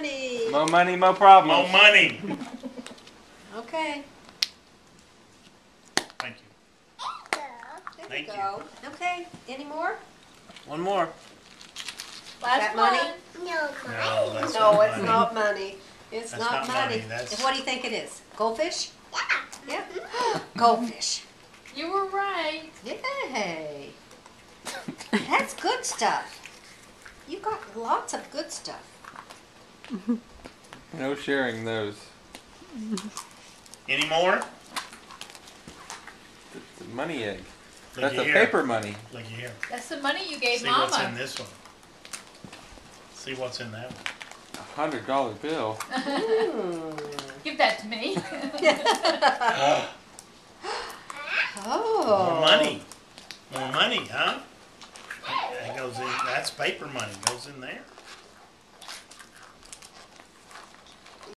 money. More money, more problems. More money. Okay. Thank you. There Thank we you. go. Okay. Any more? One more. That Last money? one. No, that's No, not it's money. not money. It's That's not not money. money, that's- What do you think it is? Goldfish? Yeah. Goldfish. You were right. Yay. That's good stuff. You got lots of good stuff. No sharing those. Any more? It's a money egg. Look That's a here. paper money. Look here. That's the money you gave See what's in Mama. this one. See what's in that one. $100 bill. Give that to me. Oh. More money. More money, huh? That goes in. That's paper money. Goes in there.